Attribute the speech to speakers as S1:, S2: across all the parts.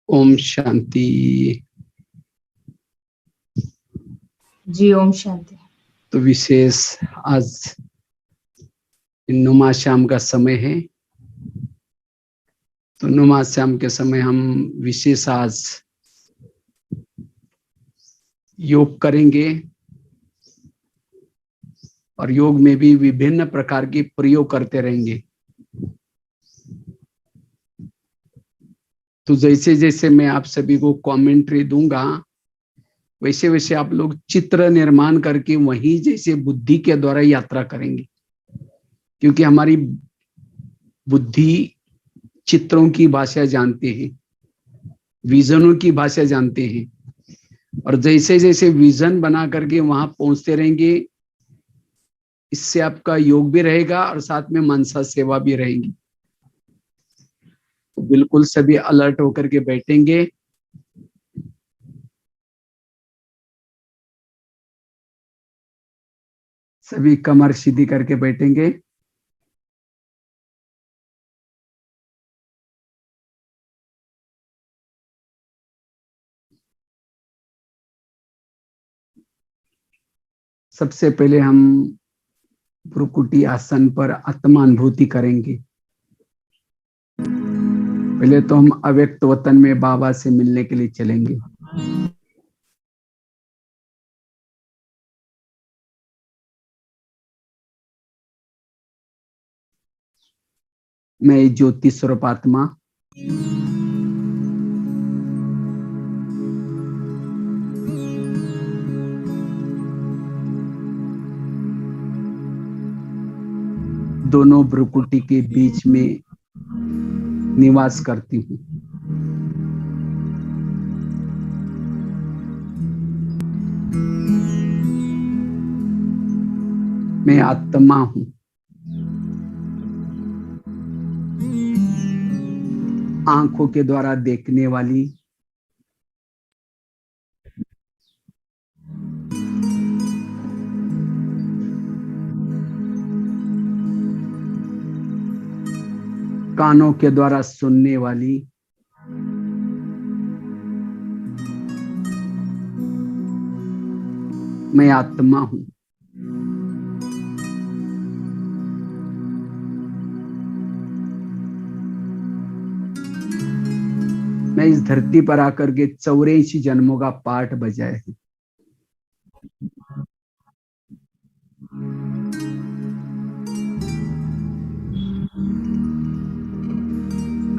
S1: ओम शांति।
S2: जी ओम शांति।
S1: तो विशेष आज नुमा श्याम का समय है, तो नुमा श्याम के समय हम विशेष आज योग करेंगे और योग में भी विभिन्न प्रकार के प्रयोग करते रहेंगे। तो जैसे जैसे मैं आप सभी को कमेंट्री दूंगा, वैसे वैसे आप लोग चित्र निर्माण करके वही जैसे बुद्धि के द्वारा यात्रा करेंगे, क्योंकि हमारी बुद्धि चित्रों की भाषा जानते हैं, विजनों की भाषा जानते हैं, और जैसे जैसे विजन बना करके वहां पहुंचते रहेंगे, इससे आपका योग भी रहेगा और साथ में मनसा सेवा भी रहेगी। तो बिल्कुल सभी अलर्ट होकर के बैठेंगे। सभी कमर सीधी करके बैठेंगे। सबसे पहले हम भ्रुकुटी आसन पर आत्मानुभूति करेंगे। पहले तो हम अव्यक्त वतन में बाबा से मिलने के लिए चलेंगे। मैं ज्योति स्वरूप आत्मा दोनों भ्रुकुटी के बीच में निवास करती हूँ। मैं आत्मा हूँ। आंखों के द्वारा देखने वाली, कानों के द्वारा सुनने वाली, मैं आत्मा हूं। मैं इस धरती पर आकर के 84 जन्मों का पाठ बजाया है।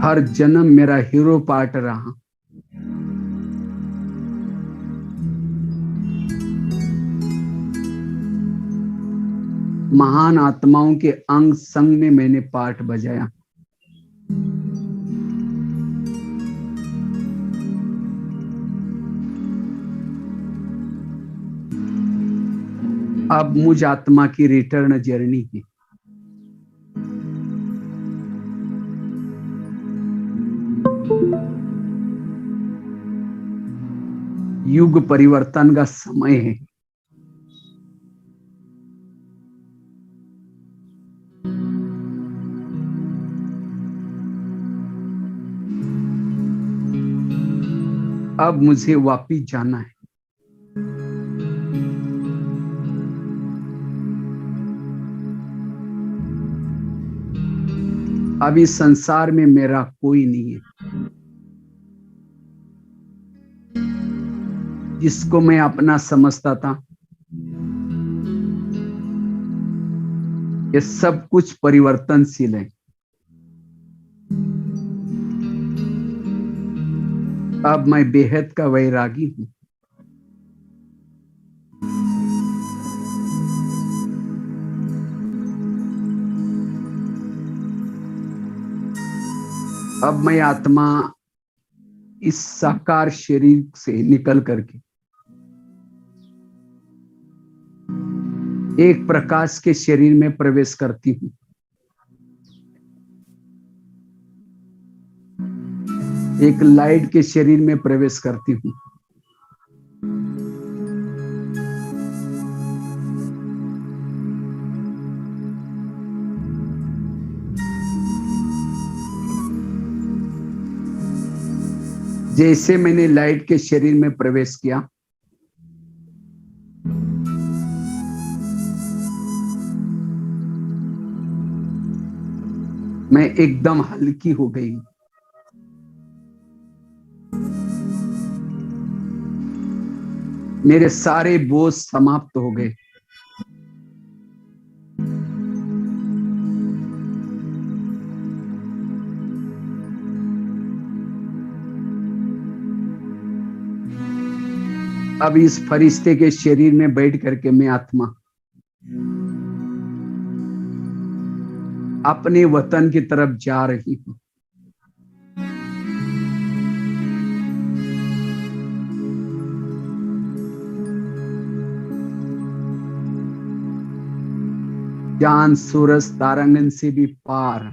S1: हर जन्म मेरा हीरो पार्ट रहा। महान आत्माओं के अंग संग में मैंने पाठ बजाया। अब मुझ आत्मा की रिटर्न जर्नी है। युग परिवर्तन का समय है। अब मुझे वापिस जाना है। अब इस संसार में मेरा कोई नहीं है। जिसको मैं अपना समझता था, ये सब कुछ परिवर्तनशील है। अब मैं बेहद का वैरागी हूं। अब मैं आत्मा इस साकार शरीर से निकल करके एक प्रकाश के शरीर में प्रवेश करती हूँ। एक लाइट के शरीर में प्रवेश करती हूँ। जैसे मैंने लाइट के शरीर में प्रवेश किया, मैं एकदम हल्की हो गई। मेरे सारे बोझ समाप्त हो गए। अब इस फरिश्ते के शरीर में बैठ करके मैं आत्मा अपने वतन की तरफ जा रही हूं। चांद सूरज तारांगन से भी पार,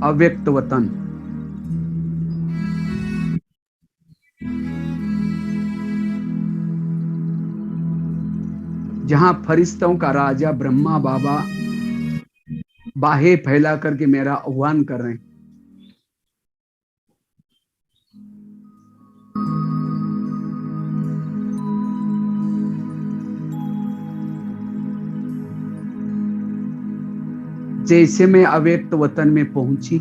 S1: अव्यक्त वतन, जहां फरिश्तों का राजा ब्रह्मा बाबा बाहें फैला करके मेरा आह्वान कर रहे हैं। जैसे मैं अव्यक्त वतन में पहुंची,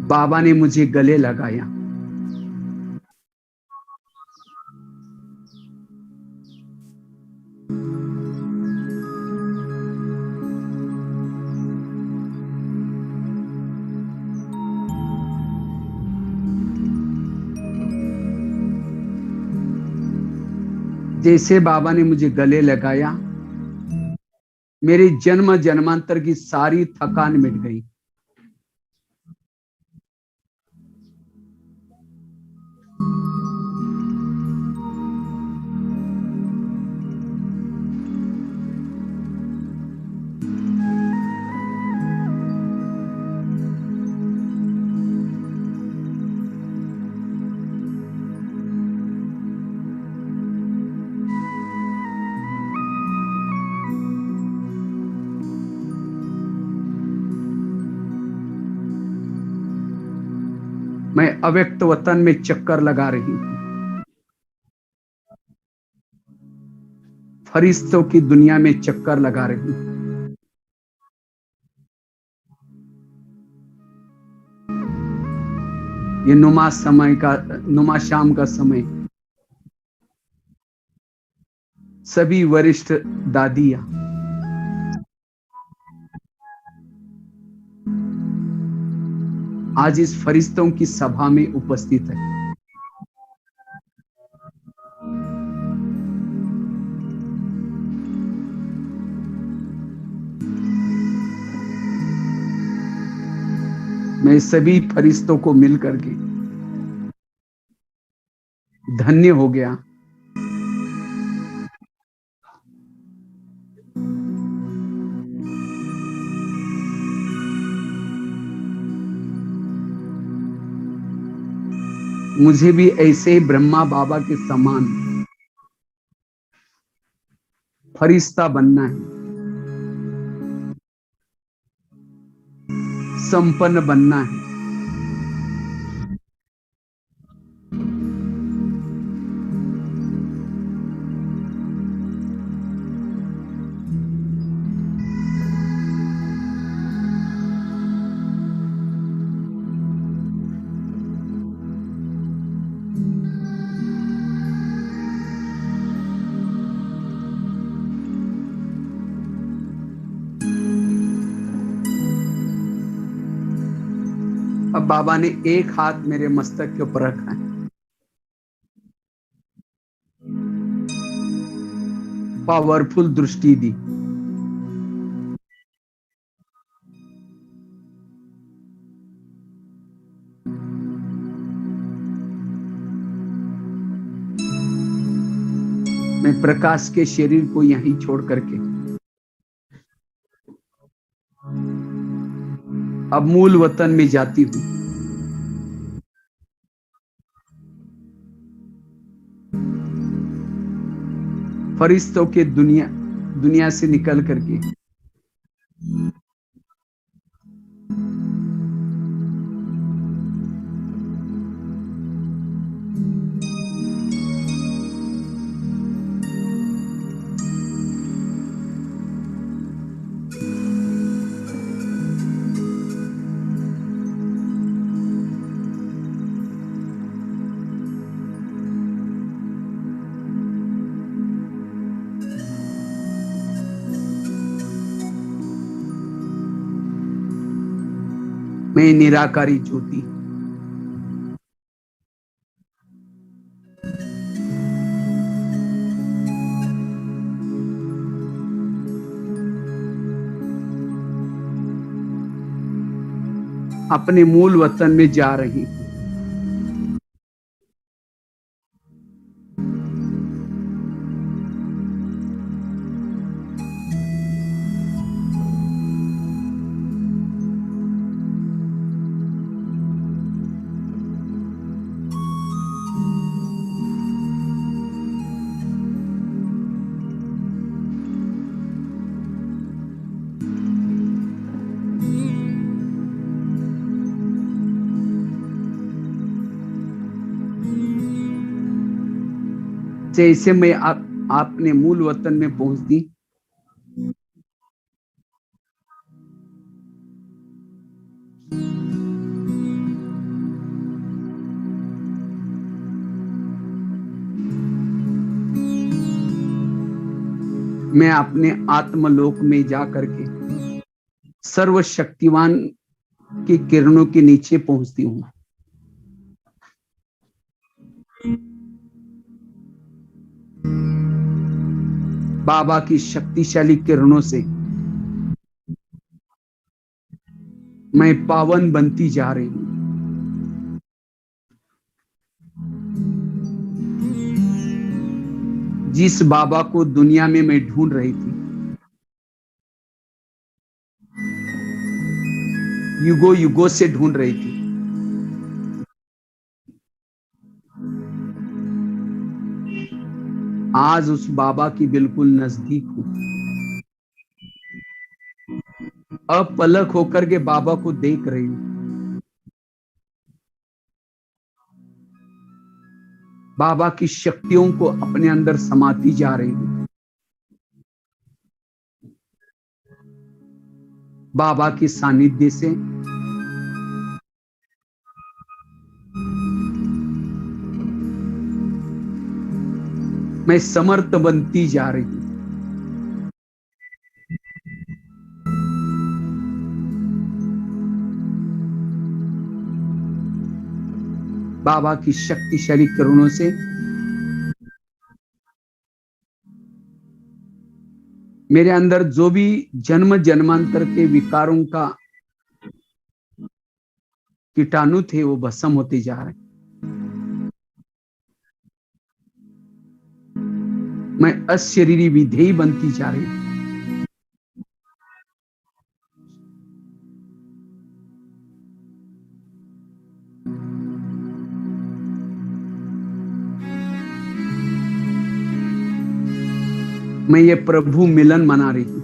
S1: बाबा ने मुझे गले लगाया। जैसे बाबा ने मुझे गले लगाया, मेरी जन्म जन्मांतर की सारी थकान मिट गई। मैं अव्यक्त वतन में चक्कर लगा रही हूं, फरिश्तों की दुनिया में चक्कर लगा रही हूं। ये नुमा शाम का समय, सभी वरिष्ठ दादियां आज इस फरिश्तों की सभा में उपस्थित है। मैं सभी फरिश्तों को मिल करके धन्य हो गया। मुझे भी ऐसे ही ब्रह्मा बाबा के समान फरिश्ता बनना है, संपन्न बनना है। अब बाबा ने एक हाथ मेरे मस्तक के ऊपर रखा है। पावरफुल दृष्टि दी। मैं प्रकाश के शरीर को यहीं छोड़ करके अब मूल वतन में जाती हूं। फरिश्तों के दुनिया से निकल करके मैं निराकारी ज्योति अपने मूल वतन में जा रही हूं। जैसे मैं आपने मूल वतन में पहुंच दी, मैं अपने आत्मलोक में जा करके सर्वशक्तिवान की किरणों के नीचे पहुंचती हूं। बाबा की शक्तिशाली किरणों से मैं पावन बनती जा रही हूं। जिस बाबा को दुनिया में मैं ढूंढ रही थी, युगों युगों से ढूंढ रही थी, आज उस बाबा की बिल्कुल नजदीक हूं। अपलक होकर के बाबा को देख रही हूं। बाबा की शक्तियों को अपने अंदर समाती जा रही हूं। बाबा के सानिध्य से मैं समर्थ बनती जा रही हूं। बाबा की शक्तिशाली किरणों से मेरे अंदर जो भी जन्म जन्मांतर के विकारों का कीटाणु थे वो भस्म होते जा रहे हैं। मैं अशरीरी विधेयी बनती जा रही हूं। मैं ये प्रभु मिलन मना रही हूं।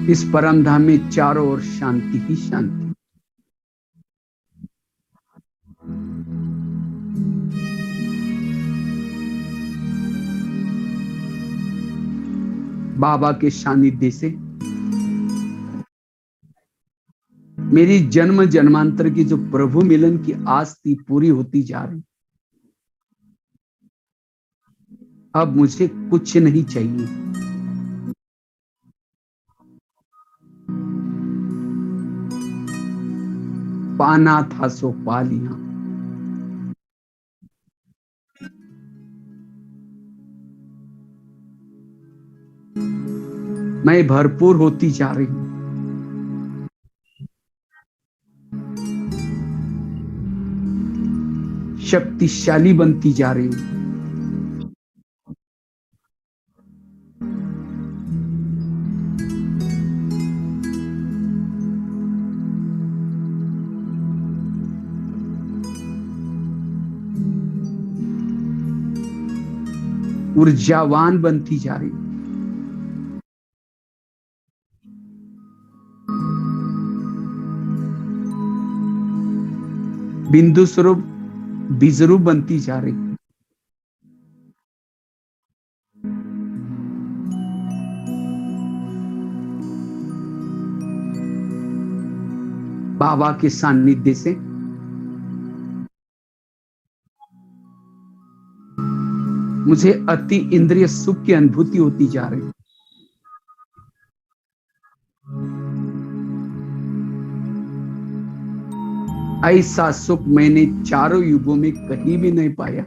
S1: इस परम धाम में चारों ओर शांति ही शांति। बाबा के सानिध्य से मेरी जन्म जन्मांतर की जो प्रभु मिलन की आस थी पूरी होती जा रही। अब मुझे कुछ नहीं चाहिए। पाना था सो पा लिया। मैं भरपूर होती जा रही हूं। शक्तिशाली बनती जा रही हूं। ऊर्जावान बनती जा रही। बिंदु स्वरूप बीजरूप बनती जा रही। बाबा के सानिध्य से मुझे अति इंद्रिय सुख की अनुभूति होती जा रही। ऐसा सुख मैंने चारों युगों में कहीं भी नहीं पाया।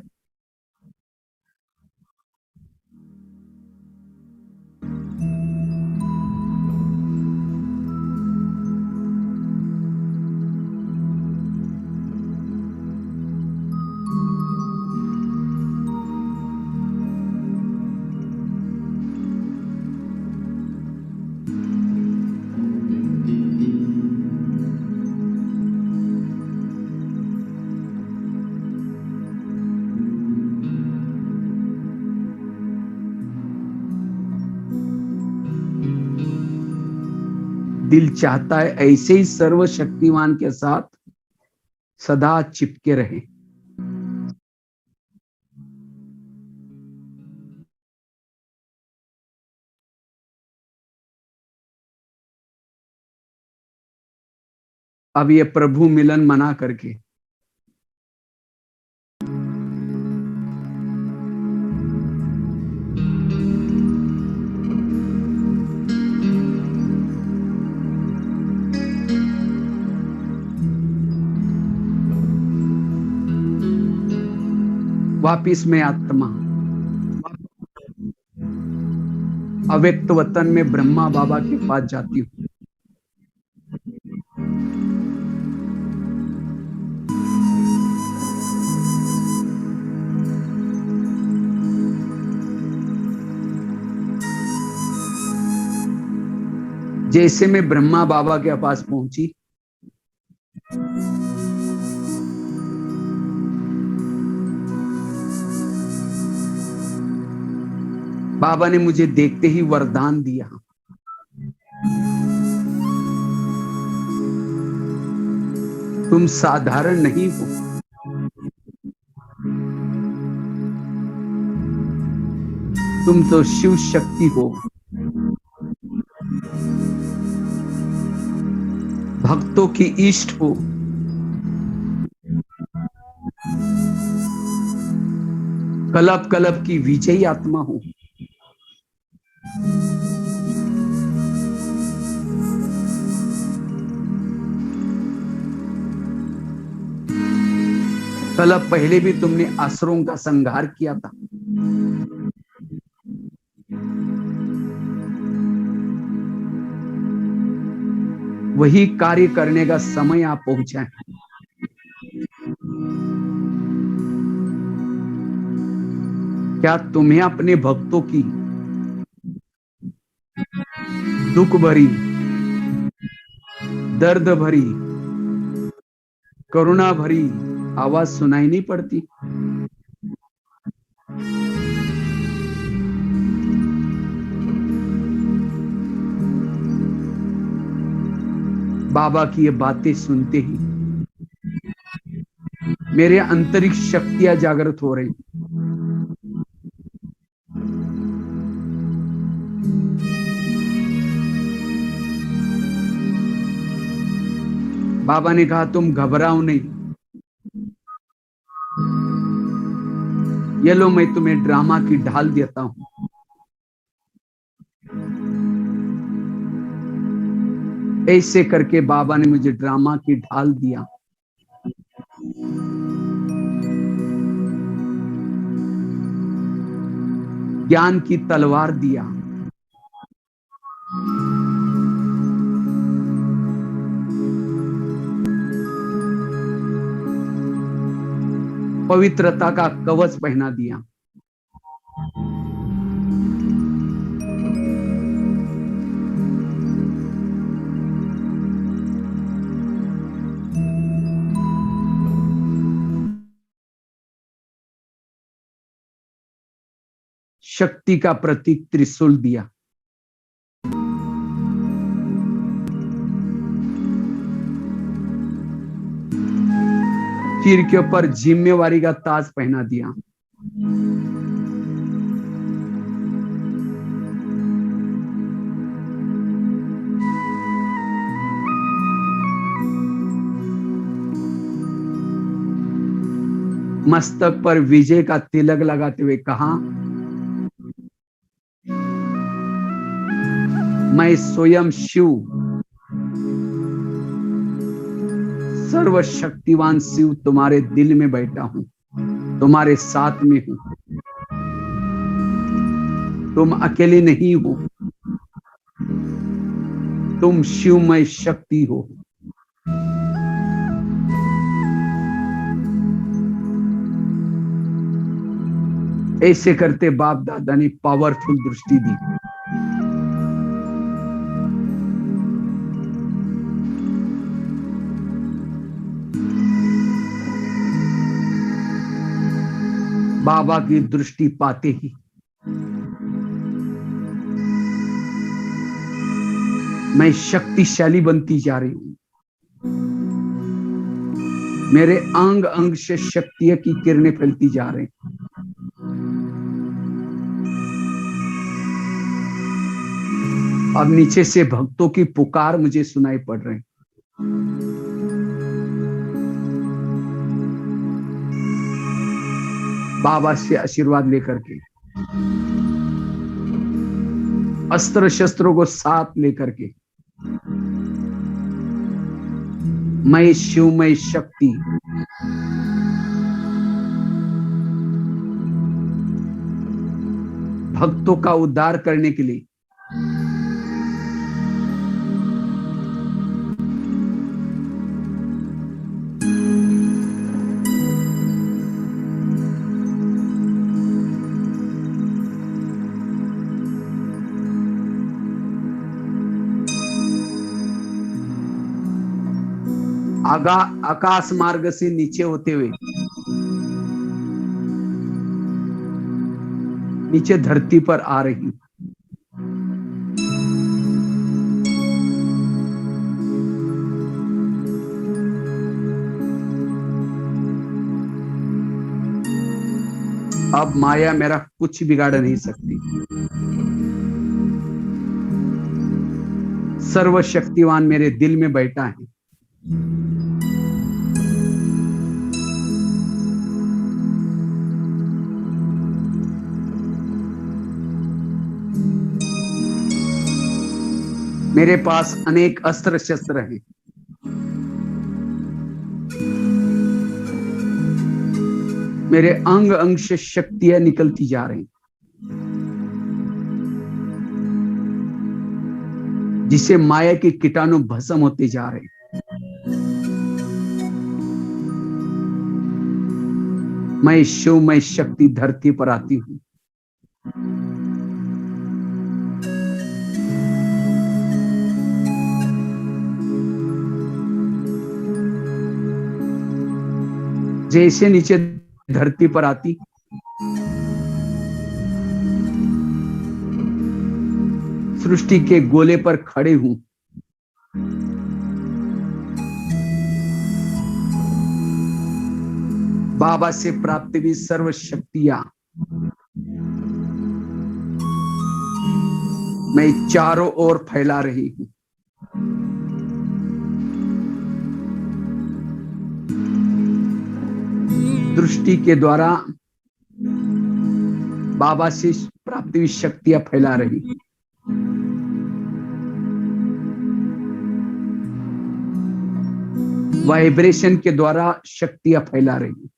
S1: दिल चाहता है ऐसे ही सर्वशक्तिमान के साथ सदा चिपके रहे। अब ये प्रभु मिलन मना करके वापिस में आत्मा अव्यक्त वतन में ब्रह्मा बाबा के पास जाती हूँ। जैसे मैं ब्रह्मा बाबा के पास पहुंची, बाबा ने मुझे देखते ही वरदान दिया, तुम साधारण नहीं हो, तुम तो शिव शक्ति हो, भक्तों की इष्ट हो, कलप कलप की विजयी आत्मा हो। कलप पहले भी तुमने असुरों का संहार किया था। वही कार्य करने का समय आप पहुंचा है। क्या तुम्हें अपने भक्तों की दुख भरी, दर्द भरी, करुणा भरी आवाज सुनाई नहीं पड़ती? बाबा की ये बातें सुनते ही मेरे आंतरिक शक्तियां जागृत हो रही। बाबा ने कहा तुम घबराओ नहीं, ये लो मैं तुम्हें ड्रामा की ढाल देता हूं। ऐसे करके बाबा ने मुझे ड्रामा की ढाल दिया। ज्ञान की तलवार दिया। पवित्रता का कवच पहना दिया। शक्ति का प्रतीक त्रिशूल दिया। सिर के ऊपर जिम्मेवारी का ताज पहना दिया। मस्तक पर विजय का तिलक लगाते हुए कहा, मैं स्वयं शिव, सर्वशक्तिवान शिव तुम्हारे दिल में बैठा हूं, तुम्हारे साथ में हूं, तुम अकेले नहीं हो, तुम शिवमय शक्ति हो। ऐसे करते बाप दादा ने पावरफुल दृष्टि दी। बाबा की दृष्टि पाते ही मैं शक्तिशाली बनती जा रही हूं। मेरे अंग अंग से शक्ति की किरणें फैलती जा रही। अब नीचे से भक्तों की पुकार मुझे सुनाई पड़ रही। बाबा से आशीर्वाद लेकर के, अस्त्र शस्त्रों को साथ लेकर के, मैं शिवमय शक्ति, भक्तों का उद्धार करने के लिए आकाश मार्ग से नीचे होते हुए नीचे धरती पर आ रही हूं। अब माया मेरा कुछ बिगाड़ नहीं सकती। सर्वशक्तिवान मेरे दिल में बैठा है। मेरे पास अनेक अस्त्र शस्त्र हैं। मेरे अंग अंग से शक्तियां निकलती जा रही, जिसे माया के कीटाणु भस्म होते जा रहे। मैं शिवमय शक्ति धरती पर आती हूं। जैसे नीचे धरती पर आती, सृष्टि के गोले पर खड़े हूं। बाबा से प्राप्त हुई सर्व शक्तियां मैं चारों ओर फैला रही हूं। दृष्टि के द्वारा बाबा से प्राप्त हुई शक्तियां फैला रही। वाइब्रेशन के द्वारा शक्तियां फैला रही।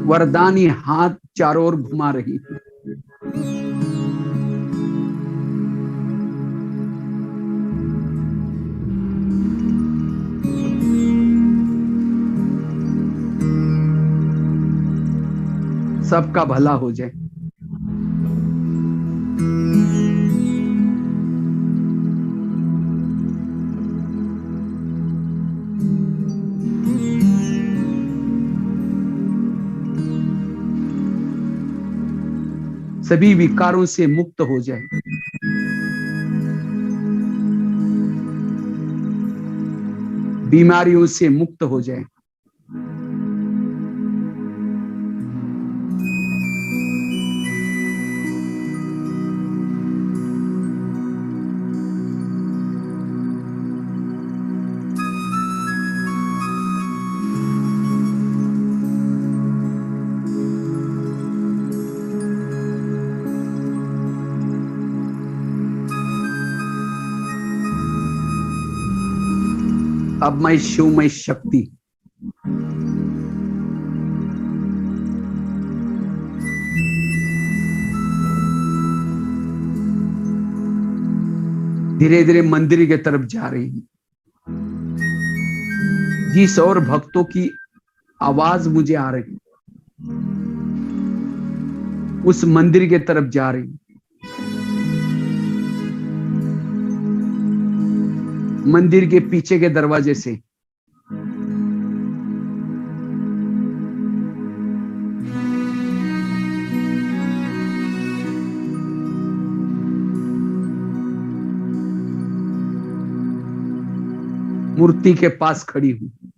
S1: वरदानी हाथ चारों ओर घुमा रही है। सबका भला हो जाए। सभी विकारों से मुक्त हो जाए। बीमारियों से मुक्त हो जाए। अब मैं शिवमय शक्ति धीरे धीरे मंदिर की तरफ जा रही हूं। जिस और भक्तों की आवाज मुझे आ रही उस मंदिर की तरफ जा रही हूं। मंदिर के पीछे के दरवाजे से मूर्ति के पास खड़ी हूं।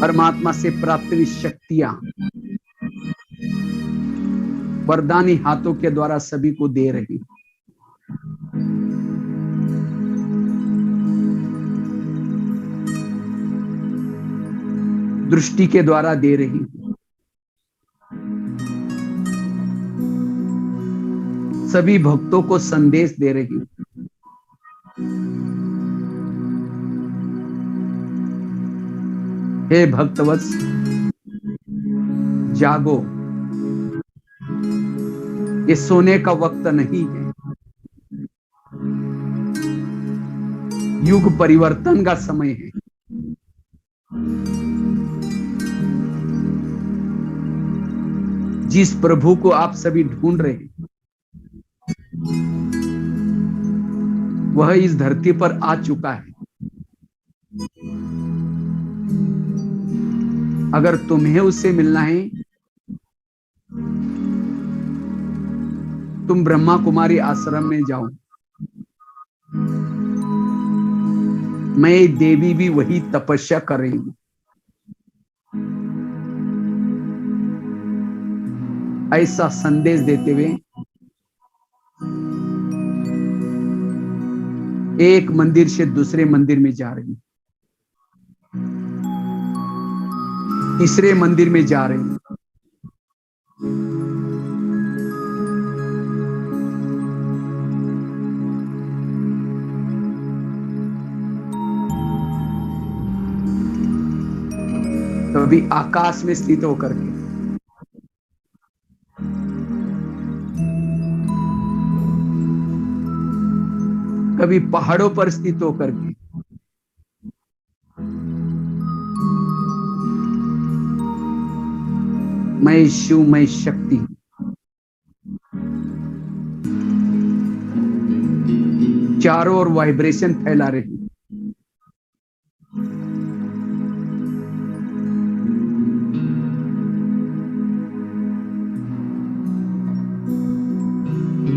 S1: परमात्मा से प्राप्त हुई शक्तियां वरदानी हाथों के द्वारा सभी को दे रही। दृष्टि के द्वारा दे रही। सभी भक्तों को संदेश दे रही। हे भक्तवत्स, जागो, ये सोने का वक्त नहीं है। युग परिवर्तन का समय है। जिस प्रभु को आप सभी ढूंढ रहे हैं वह इस धरती पर आ चुका है। अगर तुम्हें उससे मिलना है, तुम ब्रह्मा कुमारी आश्रम में जाओ। मैं देवी भी वही तपस्या कर रही हूं। ऐसा संदेश देते हुए एक मंदिर से दूसरे मंदिर में जा रही हूं। तीसरे मंदिर में जा रही हूं। कभी आकाश में स्थित होकर के, कभी पहाड़ों पर स्थित होकर के, मैं शिव, मैं शक्ति। चारों ओर वाइब्रेशन फैला रही।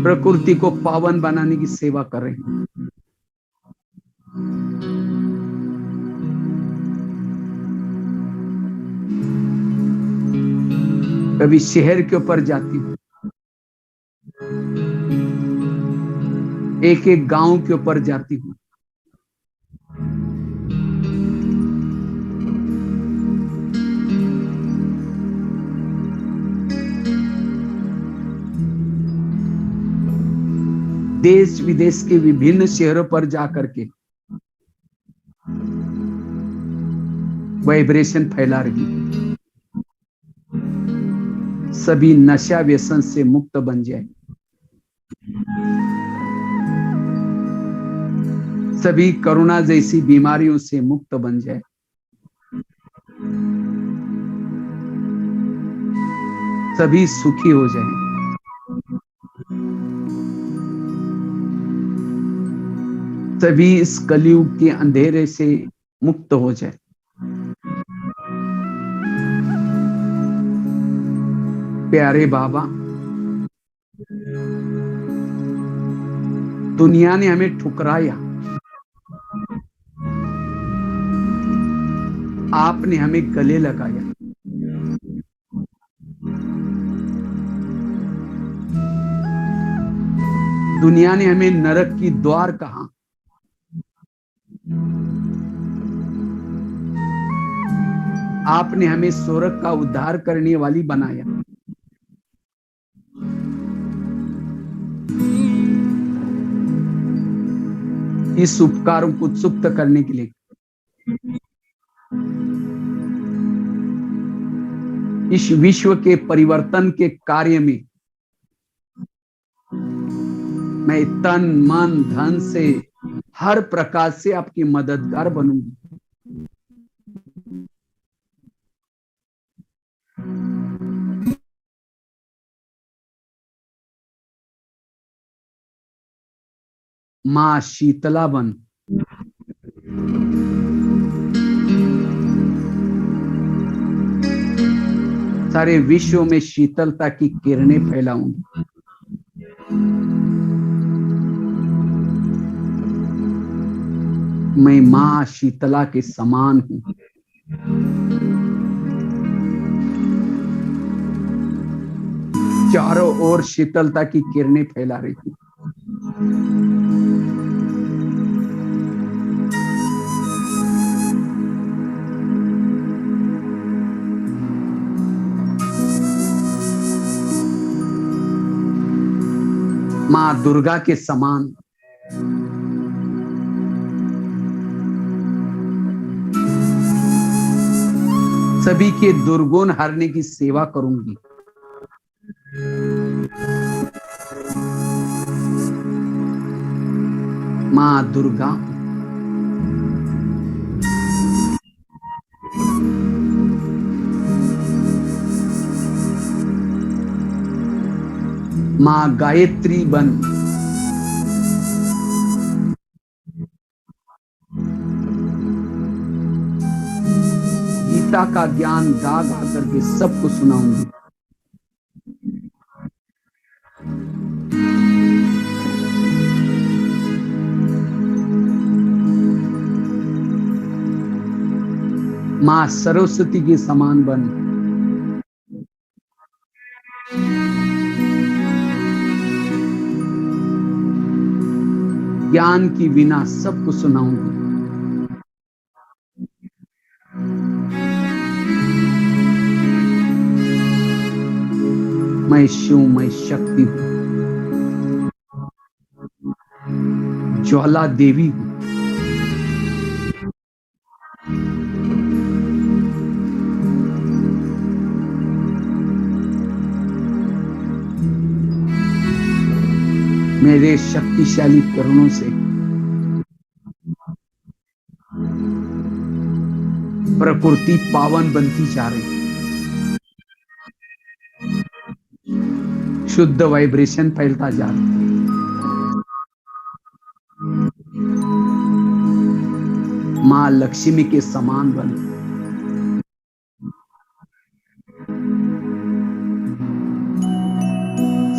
S1: प्रकृति को पावन बनाने की सेवा कर रही हूं। कभी शहर के ऊपर जाती हूं, एक एक गांव के ऊपर जाती हूं। देश विदेश के विभिन्न शहरों पर जाकर के वाइब्रेशन फैला रही। सभी नशा व्यसन से मुक्त बन जाए, सभी कोरोना जैसी बीमारियों से मुक्त बन जाए, सभी सुखी हो जाएं, सभी इस कलयुग के अंधेरे से मुक्त हो जाए। प्यारे बाबा, दुनिया ने हमें ठुकराया, आपने हमें गले लगाया। दुनिया ने हमें नरक की द्वार कहा, आपने हमें स्वर्ग का उद्धार करने वाली बनाया। इस उपकारों को सुप्त करने के लिए, इस विश्व के परिवर्तन के कार्य में मैं तन मन धन से हर प्रकार से आपकी मददगार बनूंगी। मां शीतला बन, सारे विश्व में शीतलता की किरणें फैलाऊंगी। मैं मां शीतला के समान हूं। चारों ओर शीतलता की किरणें फैला रही थी। मां दुर्गा के समान सभी के दुर्गुण हरने की सेवा करूंगी। मां दुर्गा मां गायत्री बन, गीता का ज्ञान गा गा करके सबको सुनाऊंगी। मां सरस्वती के समान बन, ज्ञान की वीणा सबको सुनाऊंगी। मैं शिव, मैं शक्ति हूं, ज्वाला देवी हूं। मेरे शक्तिशाली करुणों से प्रकृति पावन बनती जा रही, शुद्ध वाइब्रेशन फैलता जा रहा। मां लक्ष्मी के समान बन,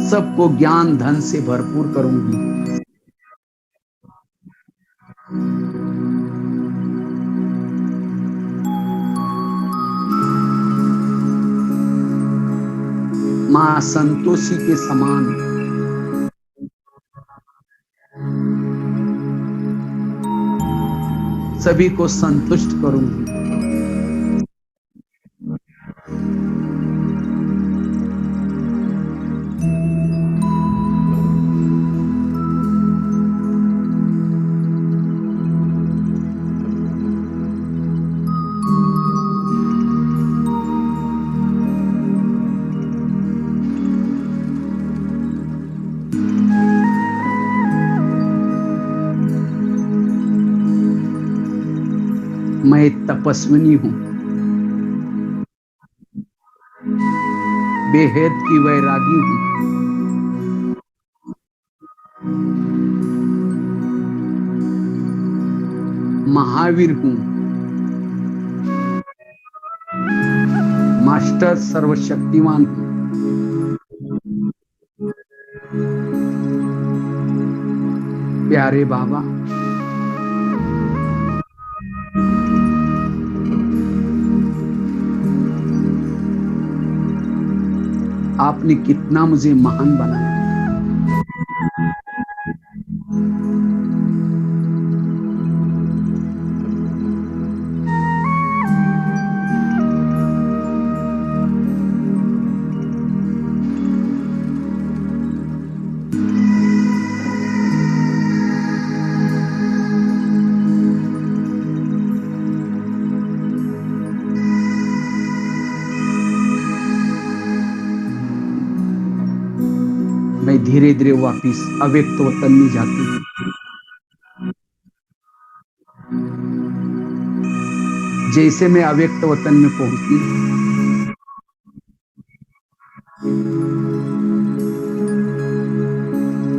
S1: सबको ज्ञान धन से भरपूर करूंगी। मां संतोषी के समान सभी को संतुष्ट करूंगी। मैं तपस्विनी हूं, बेहद की वैरागी हूं, महावीर हूं, मास्टर सर्वशक्तिमान हूं। प्यारे बाबा, आपने कितना मुझे महान बनाया। मैं धीरे धीरे वापिस अव्यक्त वतन में जाती हूँ। जैसे मैं अव्यक्त वतन में पहुंचती,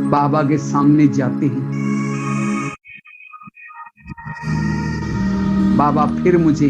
S1: बाबा के सामने जाते ही बाबा फिर मुझे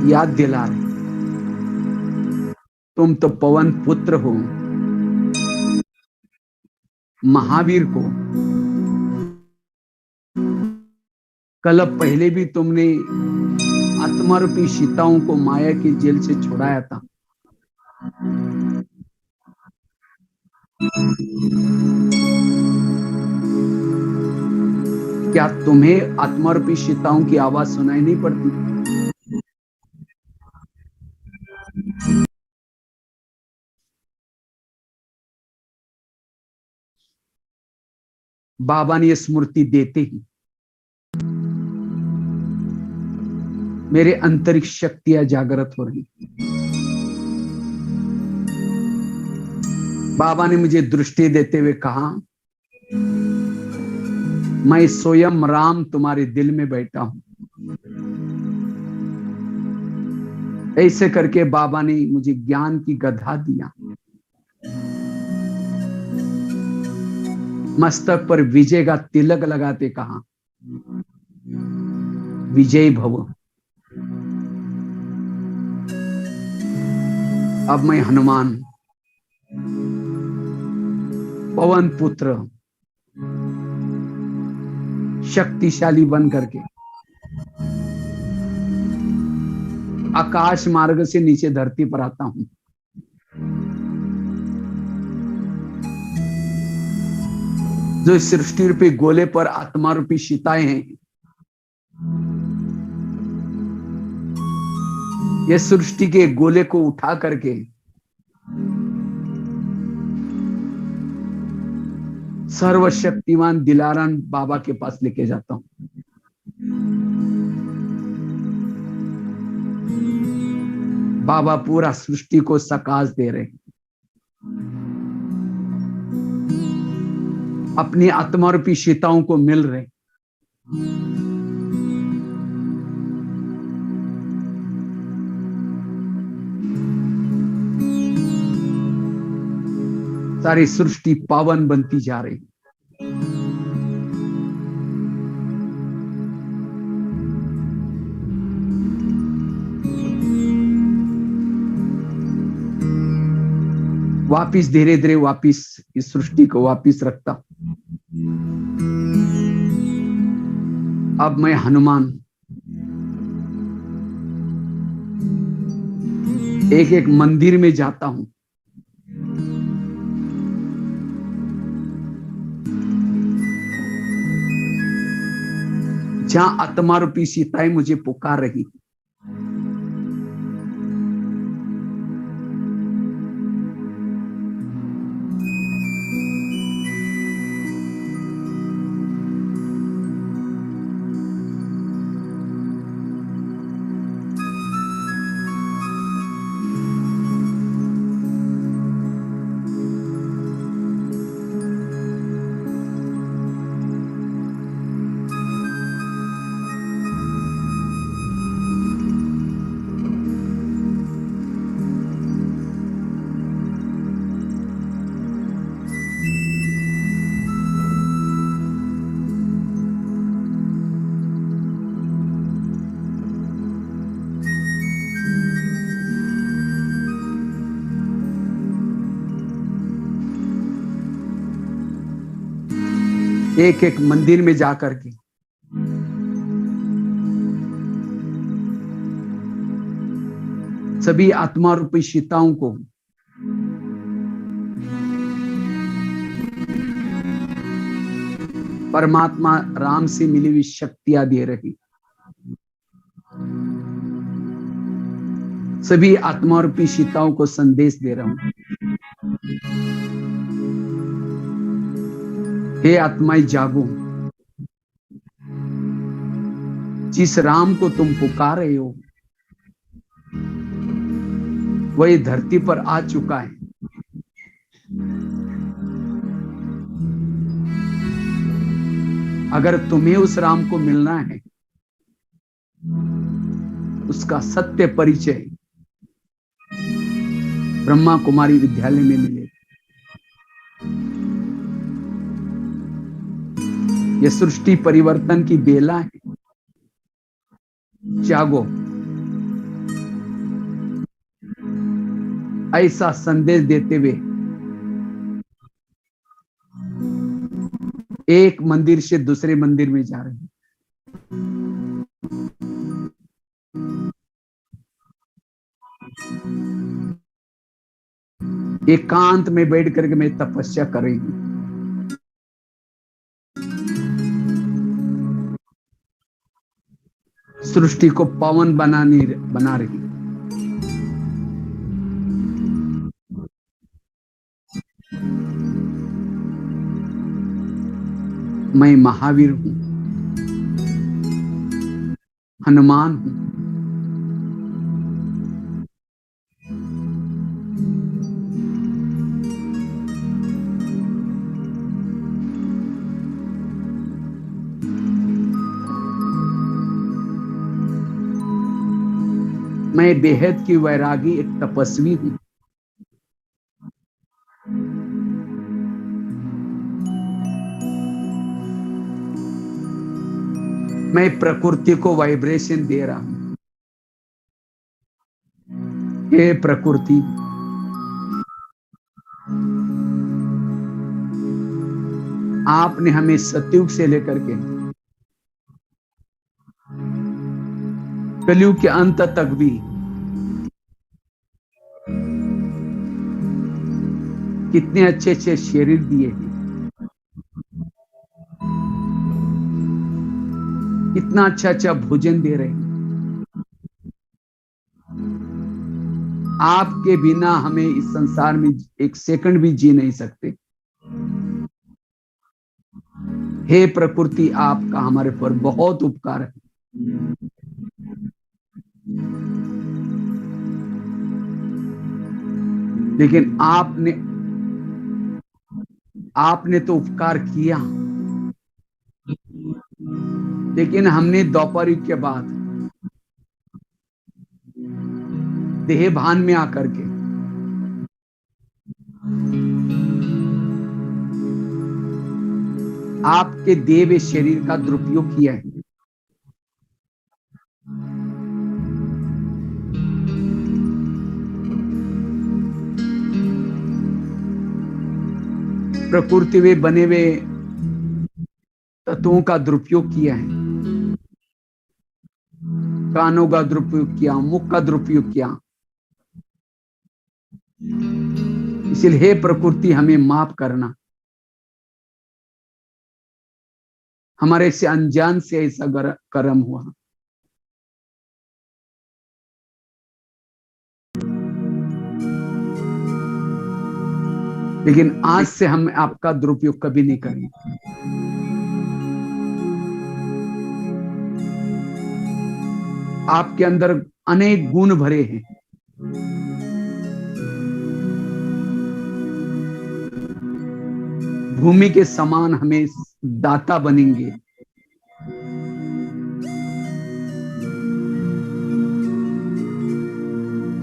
S1: याद दिला रहे, तुम तो पवन पुत्र हो, महावीर को कल पहले भी तुमने आत्मारूपी सीताओं को माया की जेल से छुड़ाया था। क्या तुम्हें आत्मारूपी सीताओं की आवाज सुनाई नहीं पड़ती? बाबा ने यह स्मृति देते ही मेरे आंतरिक शक्तियां जागृत हो रही। बाबा ने मुझे दृष्टि देते हुए कहा, मैं स्वयं राम तुम्हारे दिल में बैठा हूं। ऐसे करके बाबा ने मुझे ज्ञान की गधा दिया। मस्तक पर विजय का तिलक लगाते कहा, विजय भव। अब मैं हनुमान, पवन पुत्र, शक्तिशाली बन करके आकाश मार्ग से नीचे धरती पर आता हूं। जो सृष्टि रूपी गोले पर आत्मा रूपी सीताएं हैं, ये सृष्टि के गोले को उठा करके सर्वशक्तिमान दिलाराम बाबा के पास लेके जाता हूं। बाबा पूरा सृष्टि को सकाश दे रहे हैं। अपनी आत्मा रूपी सीताओं को मिल रहे। सारी सृष्टि पावन बनती जा रही। वापिस धीरे धीरे वापिस इस सृष्टि को वापिस रखता। अब मैं हनुमान एक एक मंदिर में जाता हूं। जहां आत्मा रूपी सीताएं मुझे पुकार रही। एक एक मंदिर में जाकर के सभी आत्मा रूपी सीताओं को परमात्मा राम से मिली हुई शक्तियां दे रही। सभी आत्मा रूपी सीताओं को संदेश दे रहा हूं, हे आत्माएं जागो। जिस राम को तुम पुकार रहे हो वही धरती पर आ चुका है। अगर तुम्हें उस राम को मिलना है, उसका सत्य परिचय ब्रह्मा कुमारी विद्यालय में मिलेगा। यह सृष्टि परिवर्तन की बेला है, जागो। ऐसा संदेश देते हुए एक मंदिर से दूसरे मंदिर में जा रहे हैं। एकांत में बैठ करके मैं तपस्या कर रही हूं। सृष्टि को पावन बना रही। मैं महावीर हूं, हनुमान हूं। मैं बेहद की वैरागी एक तपस्वी हूं। मैं प्रकृति को वाइब्रेशन दे रहा हूं। हे प्रकृति, आपने हमें सतयुग से लेकर के कलयुग के अंत तक भी कितने अच्छे अच्छे शरीर दिए हैं, कितना अच्छा अच्छा भोजन दे रहे हैं। आपके बिना हमें इस संसार में एक सेकंड भी जी नहीं सकते। हे प्रकृति, आपका हमारे पर बहुत उपकार है। लेकिन आपने तो उपकार किया, लेकिन हमने दोपहर युग के बाद देह भान में आकर के आपके देव शरीर का दुरुपयोग किया है। प्रकृति में बने हुए तत्वों का दुरुपयोग किया है। कानों का दुरुपयोग किया, मुख का दुरुपयोग किया। इसलिए हे प्रकृति, हमें माफ करना। हमारे से अनजान से ऐसा कर्म हुआ। लेकिन आज से हम आपका दुरुपयोग कभी नहीं करेंगे। आपके अंदर अनेक गुण भरे हैं। भूमि के समान हमें दाता बनेंगे।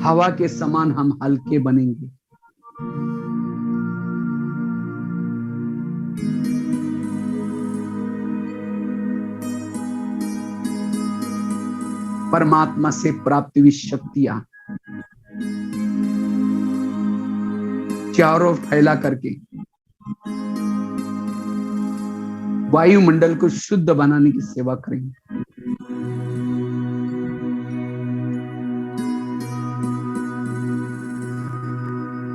S1: हवा के समान हम हल्के बनेंगे। परमात्मा से प्राप्त हुई शक्तियां चारों फैला करके वायुमंडल को शुद्ध बनाने की सेवा करेंगे।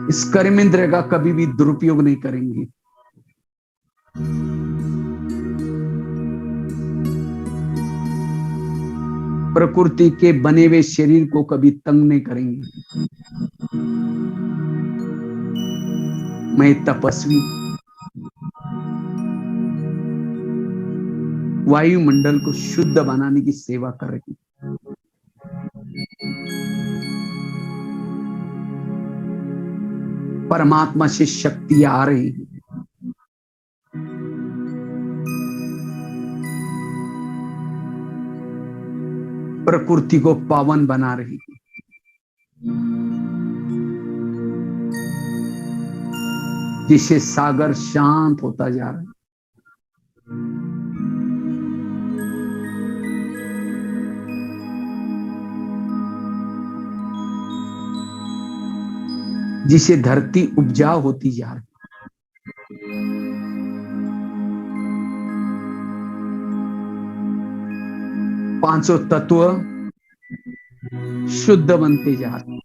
S1: इस कर्मेंद्र का कभी भी दुरुपयोग नहीं करेंगे। प्रकृति के बने हुए शरीर को कभी तंग नहीं करेंगे। मैं तपस्वी वायुमंडल को शुद्ध बनाने की सेवा कर रही हूं। परमात्मा से शक्ति आ रही है। प्रकृति को पावन बना रही है। जिससे सागर शांत होता जा रहा है। जिसे धरती उपजाऊ होती जा रही। पांचों तत्व शुद्ध बनते जा रहे।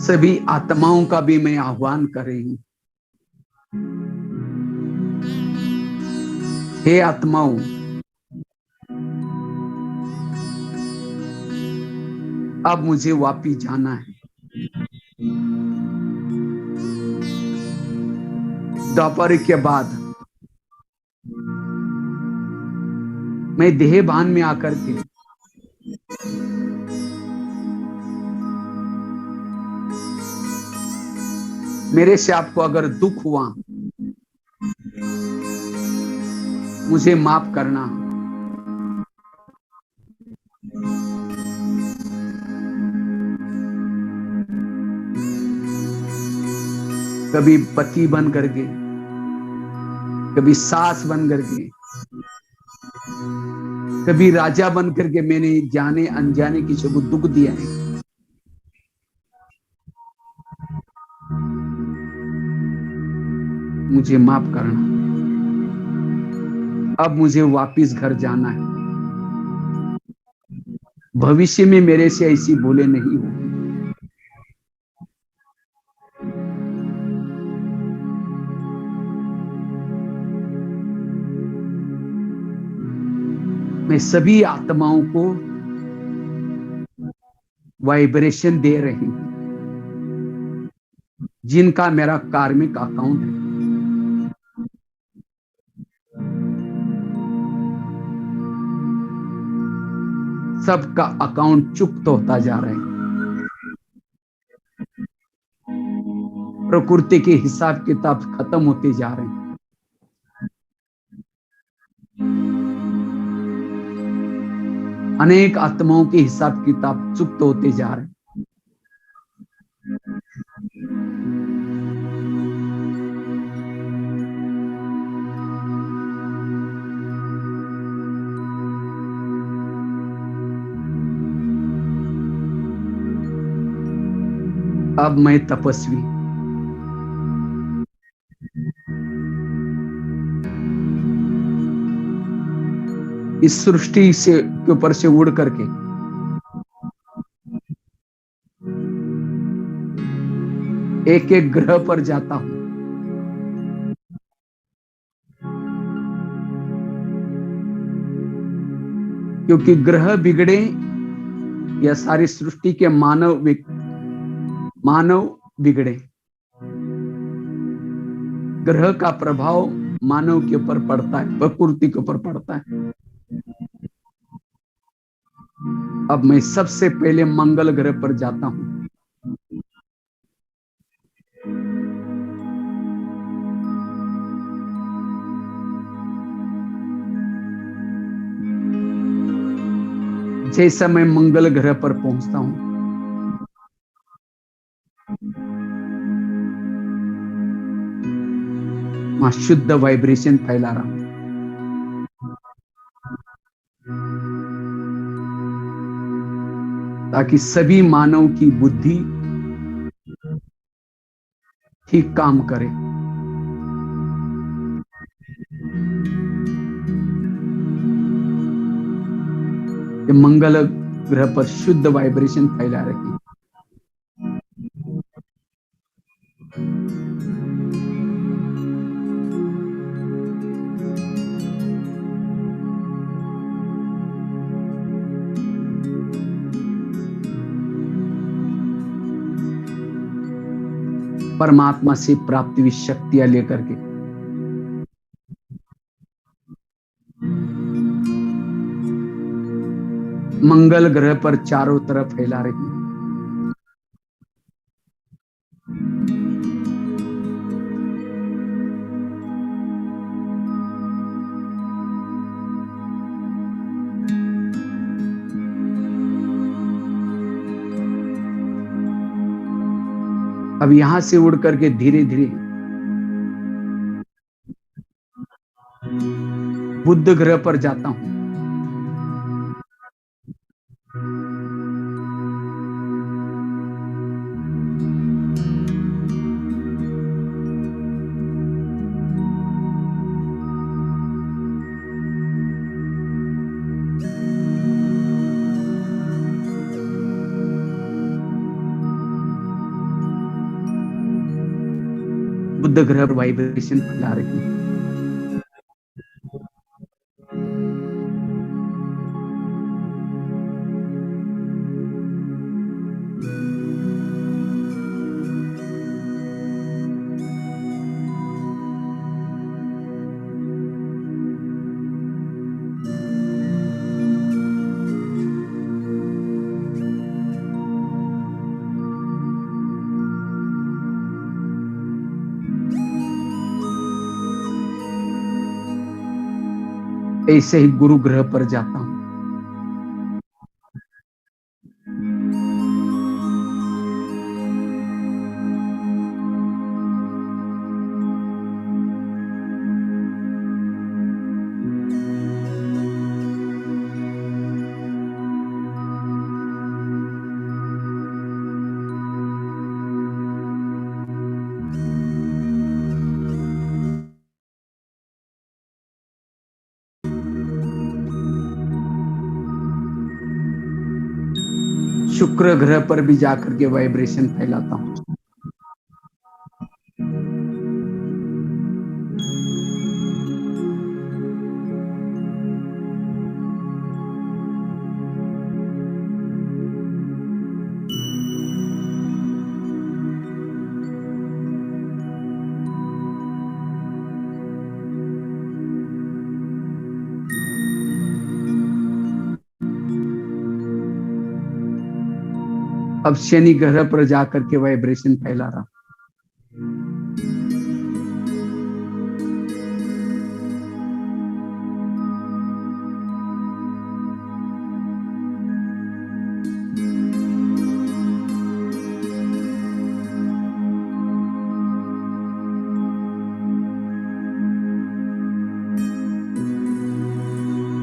S1: सभी आत्माओं का भी मैं आह्वान कर रही हूं। हे आत्माओं, अब मुझे वापिस जाना है। द्वापर के बाद मैं देह भान में आकर के मेरे से आपको अगर दुख हुआ, मुझे माफ करना। कभी पति बन करके, कभी सास बन करके, कभी राजा बन करके मैंने जाने अनजाने किसी को दुख दिया है। मुझे माफ करना। अब मुझे वापिस घर जाना है। भविष्य में मेरे से ऐसी भूलें नहीं होगी। मैं सभी आत्माओं को वाइब्रेशन दे रही हूं जिनका मेरा कार्मिक अकाउंट है। सबका अकाउंट चुक्त होता जा रहा है। प्रकृति के हिसाब किताब खत्म होते जा रहे हैं। अनेक आत्माओं के हिसाब किताब चुक्त होते जा रहे हैं। अब मैं तपस्वी इस सृष्टि से के ऊपर से उड़ करके एक एक ग्रह पर जाता हूं। क्योंकि ग्रह बिगड़े या सारी सृष्टि के मानव बिगड़े। ग्रह का प्रभाव मानव के ऊपर पड़ता है, प्रकृति के ऊपर पड़ता है। अब मैं सबसे पहले मंगल ग्रह पर जाता हूं। जैसा मैं मंगल ग्रह पर पहुंचता हूं, वहां शुद्ध वाइब्रेशन फैला रहा हूं, ताकि सभी मानव की बुद्धि ठीक काम करे। ये मंगल ग्रह पर शुद्ध वाइब्रेशन फैला रही। परमात्मा से प्राप्त हुई शक्तियां लेकर के मंगल ग्रह पर चारों तरफ फैला रही। अब यहां से उड़ करके धीरे धीरे बुध ग्रह पर जाता हूं। बुध ग्रह पर वाइब्रेशन फैला रही है। ऐसे ही गुरु ग्रह पर जाता हूं। शुक्र ग्रह पर भी जाकर के वाइब्रेशन फैलाता हूं। अब शनि ग्रह पर जाकर के वाइब्रेशन फैला रहा।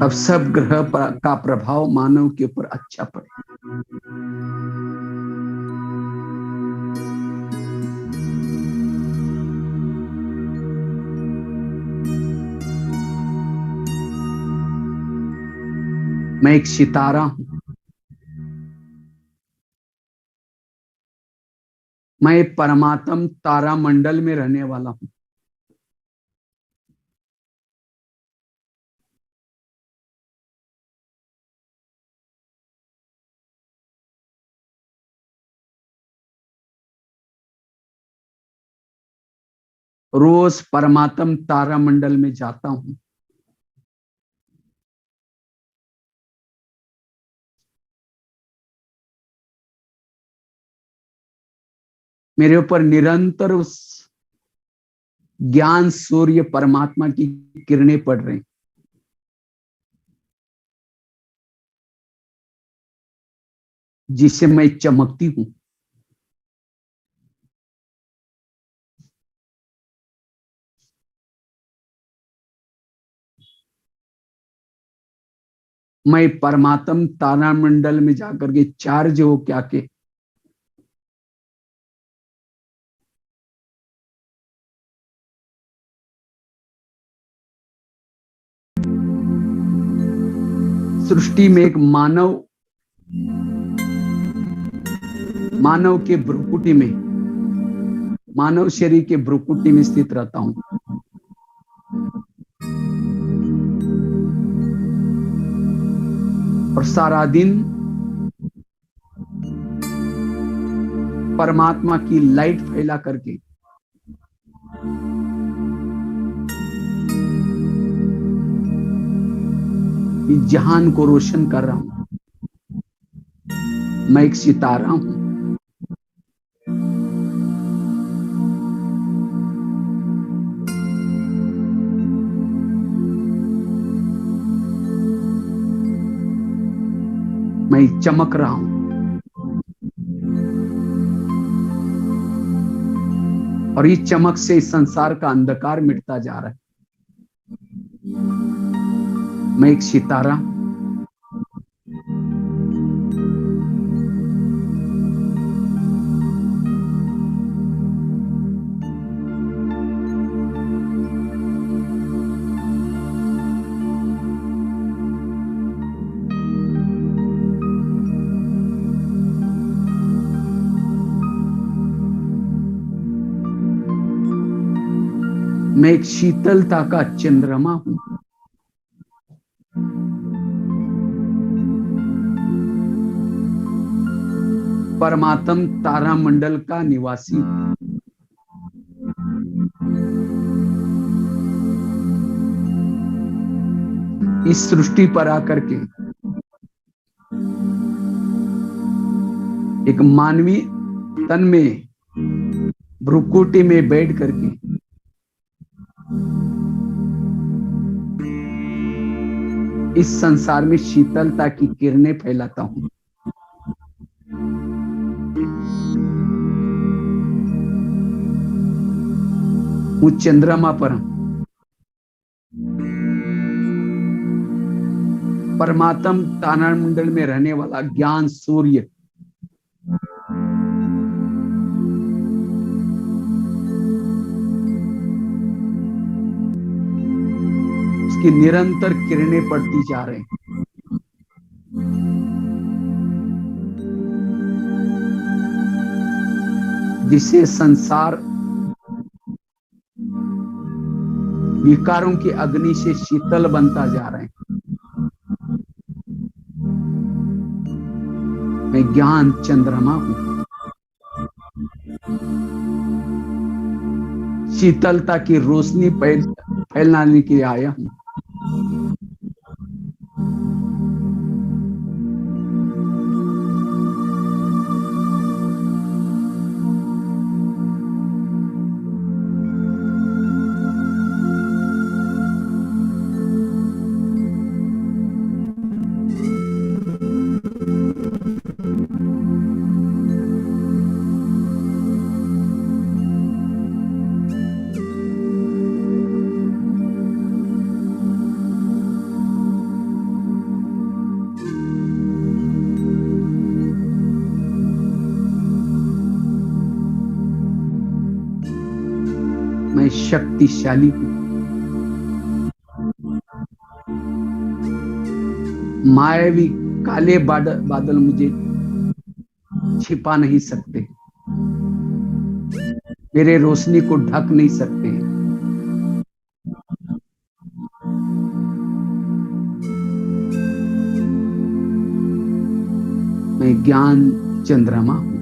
S1: अब सब ग्रह का प्रभाव मानव के ऊपर अच्छा पड़े। मैं एक सितारा हूं। मैं परमात्म तारा मंडल में रहने वाला हूं। रोज परमात्म तारा मंडल में जाता हूं। मेरे ऊपर निरंतर उस ज्ञान सूर्य परमात्मा की किरणें पड़ रही। जिससे मैं चमकती हूं। मैं परमात्म तारामंडल में जाकर के चार्ज हो क्या के सृष्टि में एक मानव के भ्रुकुटी में, मानव शरीर के भ्रुकुटी में स्थित रहता हूं। और सारा दिन परमात्मा की लाइट फैला करके इस जहान को रोशन कर रहा हूं। मैं एक सितारा हूं। मैं चमक रहा हूं। और इस चमक से इस संसार का अंधकार मिटता जा रहा है। मैं एक सितारा, मैं एक शीतलता का चंद्रमा हूं। परमात्म तारामंडल का निवासी। इस सृष्टि पर आकर के एक मानवीय तन में भ्रुकुटी में बैठ करके इस संसार में शीतलता की किरणें फैलाता हूं। वो चंद्रमा पर परमात्म तारामंडल में रहने वाला ज्ञान सूर्य उसकी निरंतर किरणें पड़ती जा रही हैं। जिससे संसार विकारों की अग्नि से शीतल बनता जा रहे हैं। मैं ज्ञान चंद्रमा हूं। शीतलता की रोशनी फैलाने के लिए आया हूं। मैं शक्तिशाली हूं। मायावी काले बादल मुझे छिपा नहीं सकते, मेरे रोशनी को ढक नहीं सकते। मैं ज्ञान चंद्रमा हूं।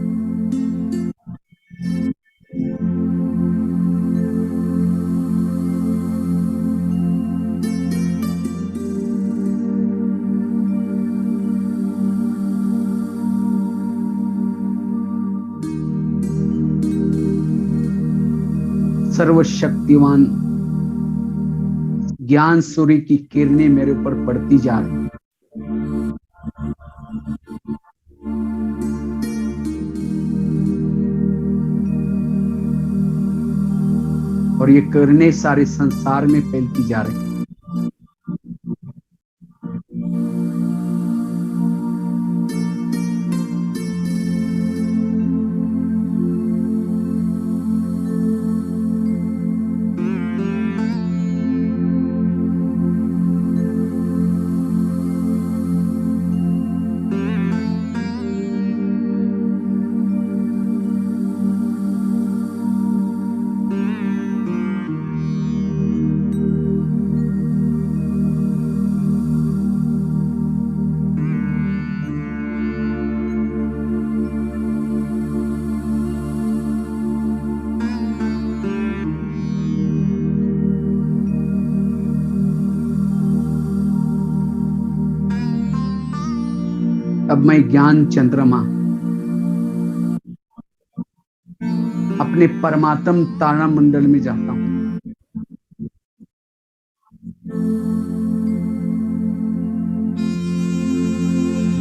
S1: सर्वशक्तिवान ज्ञान सूर्य की किरणें मेरे ऊपर पड़ती जा रही। और ये किरणें सारे संसार में फैलती जा रही हैं। अब मैं ज्ञान चंद्रमा अपने परमात्म तारा मंडल में जाता हूं।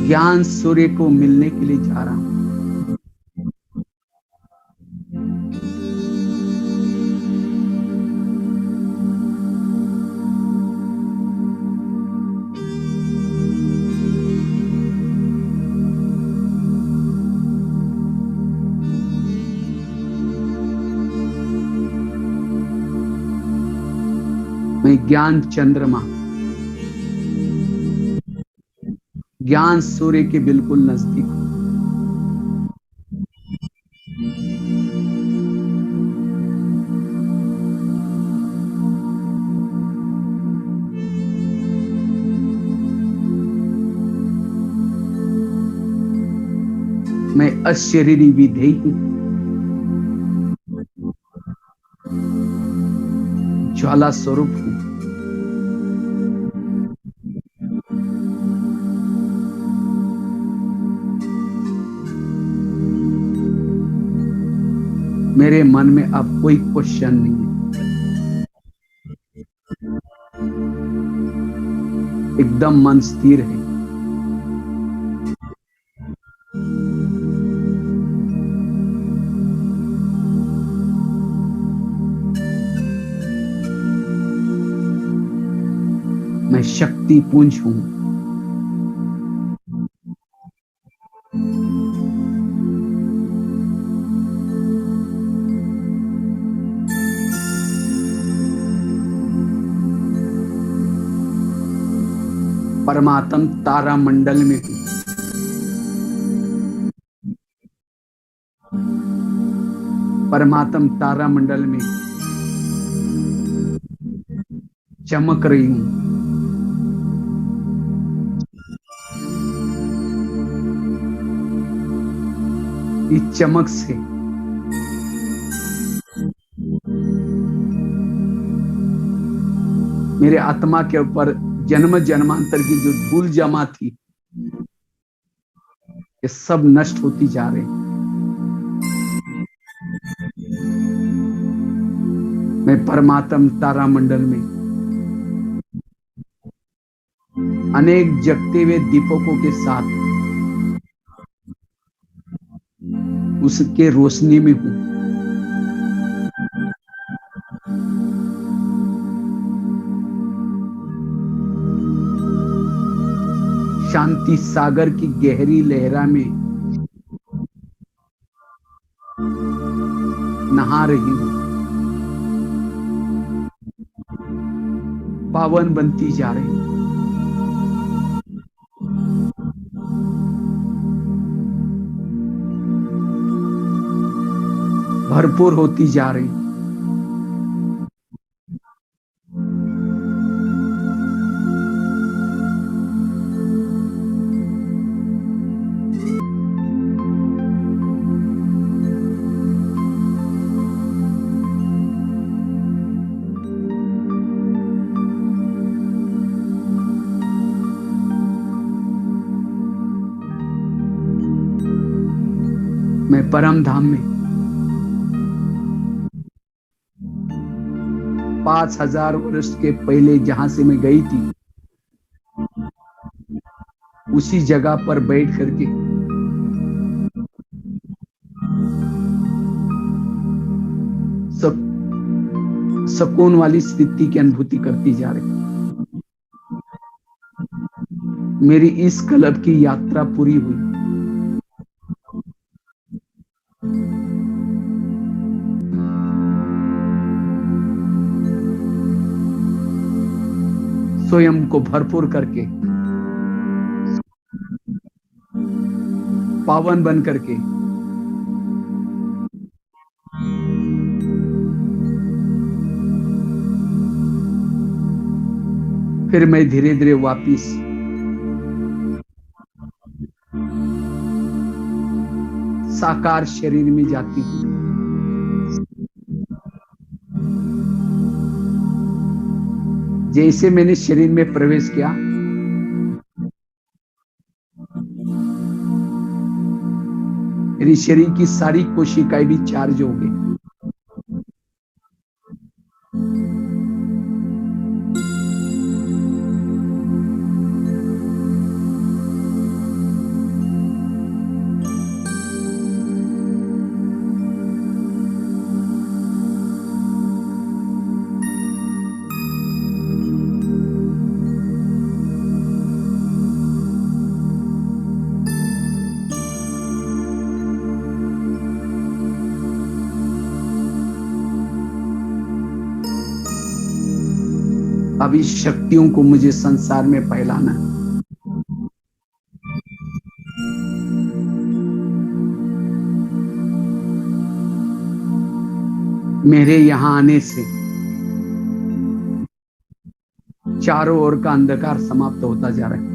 S1: ज्ञान सूर्य को मिलने के लिए जा रहा हूं। मैं ज्ञान चंद्रमा ज्ञान सूर्य के बिल्कुल नजदीक हूं। मैं अशरीरी विधेय हूं, ज्वाला स्वरूप हूं। मेरे मन में अब कोई क्वेश्चन नहीं है, एकदम मन स्थिर है। मैं शक्ति पुंज हूं। परमात्म तारा मंडल में हूं। परमात्म तारा मंडल में चमक रही हूं। इस चमक से मेरे आत्मा के ऊपर जन्म जन्मांतर की जो धूल जमा थी, ये सब नष्ट होती जा रही। मैं परमात्म तारा मंडल में अनेक जगते हुए दीपकों के साथ उसके रोशनी में हूं। शांति सागर की गहरी लहरा में नहा रही हूं। पावन बनती जा रही हूं। भरपूर होती जा रही हूं। मैं परम धाम में 5000 वर्ष के पहले जहां से मैं गई थी, उसी जगह पर बैठ करके सब सुकून वाली स्थिति की अनुभूति करती जा रही। मेरी इस क्लब की यात्रा पूरी हुई। स्वयं को भरपूर करके, पावन बन करके फिर मैं धीरे धीरे वापिस साकार शरीर में जाती हूँ। जैसे मैंने शरीर में प्रवेश किया, मेरी शरीर की सारी कोशिकाएं भी चार्ज हो गई। अब इस शक्तियों को मुझे संसार में फैलाना है। मेरे यहां आने से चारों ओर का अंधकार समाप्त होता जा रहा है।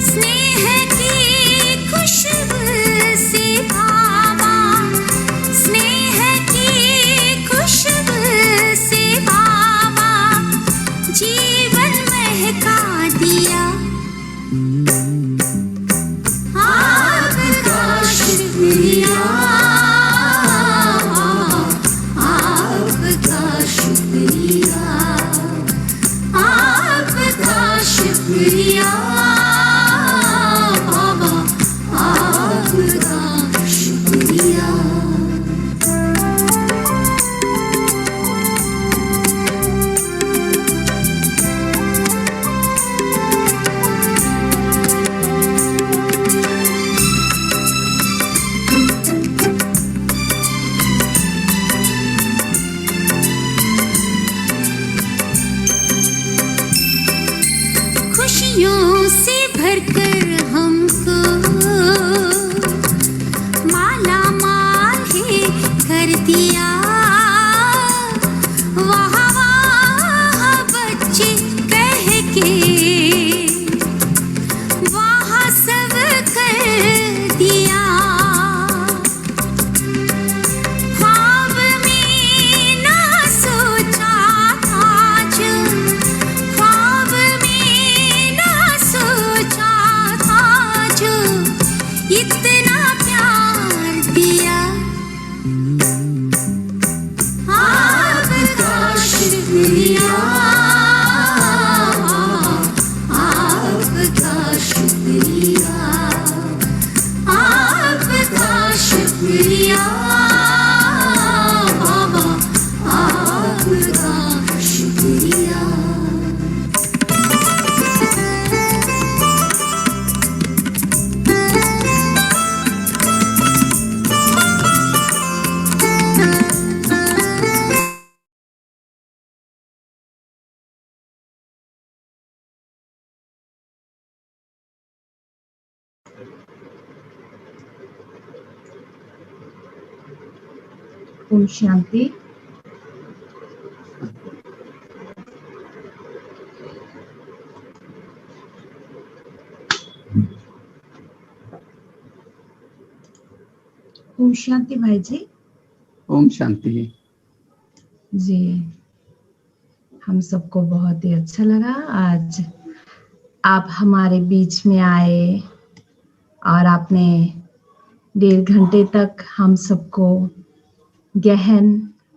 S3: स्नेह की
S2: ओम शांति। ओम शांति भाई जी।
S1: ओम शांति
S2: जी, हम सबको बहुत ही अच्छा लगा आज आप हमारे बीच में आए और आपने 1.5 घंटे तक हम सबको गहन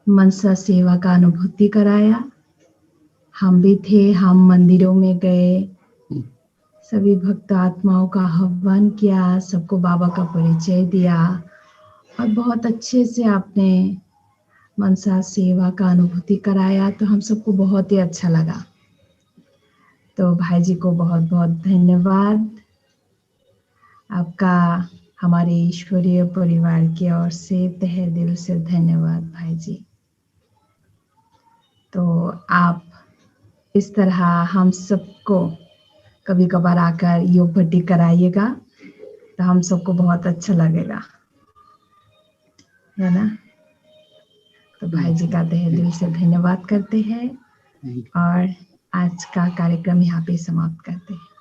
S2: मनसा सेवा का अनुभूति कराया। हम भी थे, हम मंदिरों में गए, सभी भक्त आत्माओं का आह्वान किया, सबको बाबा का परिचय दिया और बहुत अच्छे से आपने मनसा सेवा का अनुभूति कराया, तो हम सबको बहुत ही अच्छा लगा। तो भाई जी को बहुत बहुत धन्यवाद। आपका हमारे ईश्वरीय परिवार की ओर से तहे दिल से धन्यवाद भाई जी। तो आप इस तरह हम सबको कभी कभार आकर योग भट्टी कराइएगा, तो हम सबको बहुत अच्छा लगेगा, है ना। तो भाई जी का तहे दिल से धन्यवाद करते हैं और आज का कार्यक्रम यहाँ पे समाप्त करते हैं।